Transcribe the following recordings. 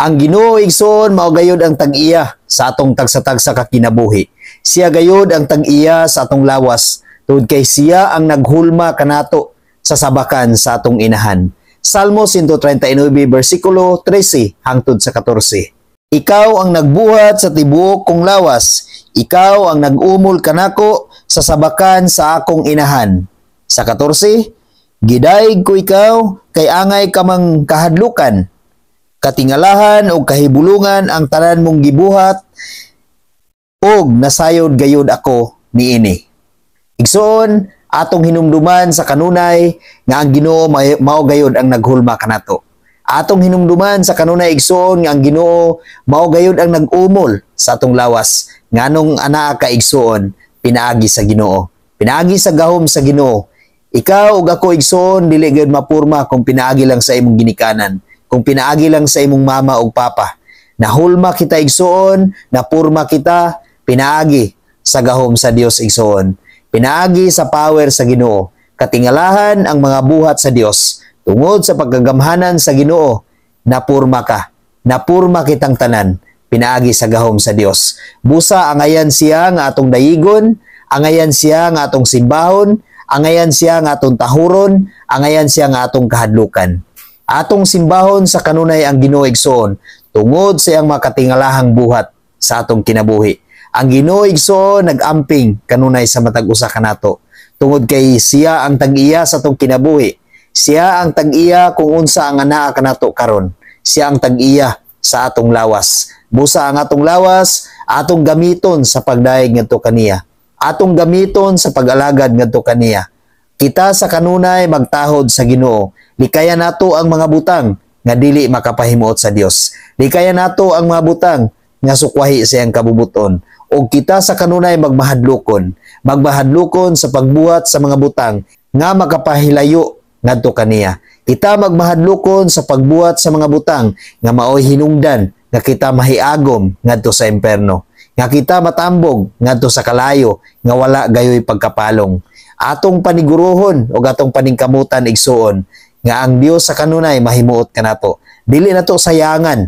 Ang Ginoo igsoon mao gayud ang tag-iya sa atong tagsa-tagsa ka kinabuhi. Siya gayud ang tag-iya sa atong lawas tungod kay siya ang naghulma kanato sa sabakan sa atong inahan. Salmo 139 bersikulo 13 hangtod sa 14. Ikaw ang nagbuhat sa tibuok kong lawas, ikaw ang nag-umol kanako sa sabakan sa akong inahan. Sa 14, gidaig ko ikaw kay angay ka mang kahadlukan. Katingalahan o kahibulungan ang tanan mong gibuhat og nasayod gayud ako niini. Igsoon atong hinumduman sa kanunay nga ang Ginoo mao gayud ang naghulma kanato. Atong hinumduman sa kanunay igsoon nga ang Ginoo mao gayud ang nag-umol sa atong lawas nganong anaa ka igsoon pinaagi sa Ginoo. Pinaagi sa gahom sa Ginoo. Ikaw ug ako igsoon dili gayud mapurma kung pinaagi lang sa imong ginikanan. Kung pinaagi lang sa imong mama o papa. Nahulma kita igsoon, napurma kita, pinaagi sa gahom sa Dios igsoon. Pinaagi sa power sa Ginoo. Katingalahan ang mga buhat sa Dios. Tungod sa pagkagamhanan sa Ginoo, napurma ka. Napurma kitang tanan. Pinaagi sa gahom sa Dios. Busa angayan siya nga atong dayigon, angayan siya nga atong simbahon, angayan siya nga atong tahuron, angayan siya nga atong kahadlukan. Atong simbahon sa kanunay ang Ginoo igsoon tungod sa iyang makatingalahang buhat sa atong kinabuhi. Ang Ginoo igsoon nag-amping kanunay sa matag usa kanato tungod kay siya ang tag-iya sa atong kinabuhi. Siya ang tag-iya kung unsa ang anaa kanato karon. Siya ang tag-iya sa atong lawas. Busa ang atong lawas atong gamiton sa pagdaig ngadto kaniya. Atong gamiton sa pag-alagad ngadto kaniya. Kita sa kanunay magtahod sa Ginoo. Likaya nato ang mga butang nga dili makapahimuot sa Dios. Likaya nato ang mga butang nga sukwahi sa iyang kabubuton. O kita sa kanunay magmahadlukon. Magmahadlukon sa pagbuhat sa mga butang nga makapahilayo ngadto kaniya. Kita magmahadlukon sa pagbuhat sa mga butang nga maoy hinungdan nga kita mahiagom ngadto sa imperno. Nga kita matambog ngadto sa kalayo nga wala gayoy pagkapalong. Atong paniguruhon o atong paningkamutan igsuon nga ang Dios sa kanunay mahimuot kanato. Dili nato sayangan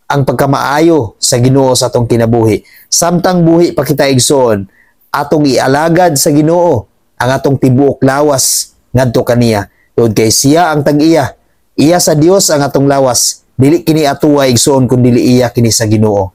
ang pagkamaayo sa Ginoo sa atong kinabuhi. Samtang buhi pa kita igsuon, atong ialagad sa Ginoo ang atong tibuok lawas ngadto kaniya. Tungod kay siya ang tag-iya. Iya sa Dios ang atong lawas. Dili kini atuwa igsuon kun dili iya kini sa Ginoo.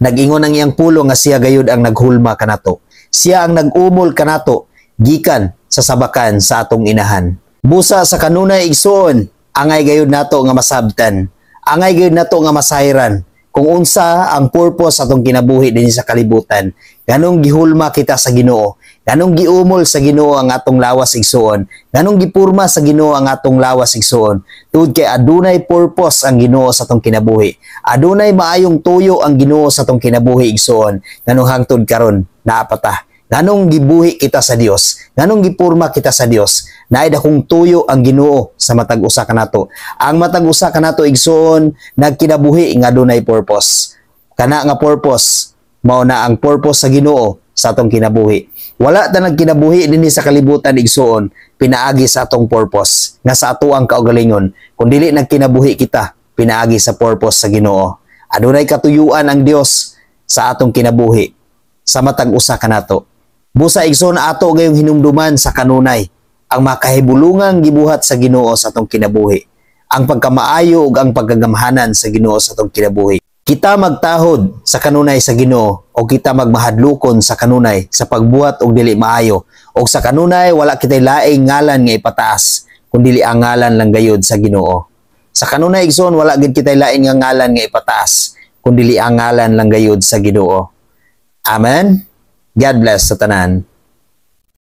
Nag-ingon ang iyang pulo nga siya gayud ang naghulma kanato. Siya ang nag-umol kanato gikan sa sabakan sa atong inahan. Busa sa kanunay igsoon, angay gayud nato nga masabtan. Angay gayud nato nga masayran kung unsa ang purpose atong kinabuhi dinhi sa kalibutan. Ganong gihulma kita sa Ginoo. Ganong giumol sa Ginoo ang atong lawas igsoon. Ganong gipurma sa Ginoo ang atong lawas igsoon. Tungod kay adunay purpose ang Ginoo sa atong kinabuhi. Adunay maayong tuyo ang Ginoo sa atong kinabuhi igsoon. Ganong hangtod karon naapata. Ganong gibuhi kita sa Dios, ganong gipurma kita sa Dios, naay dakong tuyo ang Ginoo sa matag usa kanato. Ang matag usa kanato igsoon nagkinabuhi nga dunay purpose. Kana nga purpose mao na ang purpose sa Ginoo sa atong kinabuhi. Wala ta nagkinabuhi dinhi sa kalibutan igsoon pinaagi sa atong purpose nga sa ato ang kaugalingon. Kun dili nagkinabuhi kita pinaagi sa purpose sa Ginoo. Adunay katuyuan ang Dios sa atong kinabuhi sa matag usa kanato. Busa igsoon ato gayong hinumduman sa kanunay ang makahibulungang gibuhat sa Ginoo sa atong kinabuhi. Ang pagkamaayo ug ang pagkagamhanan sa Ginoo sa atong kinabuhi. Kita magtahod sa kanunay sa Ginoo o kita magmahadlukon sa kanunay sa pagbuhat og dili maayo. O sa kanunay wala kitay laing ngalan nga ipataas kundi ang ngalan lang gayud sa Ginoo. Sa kanunay igsoon wala gid kitay laing nga ngalan nga ipataas kundi ang ngalan lang gayud sa Ginoo. Amen. God bless sa tanan.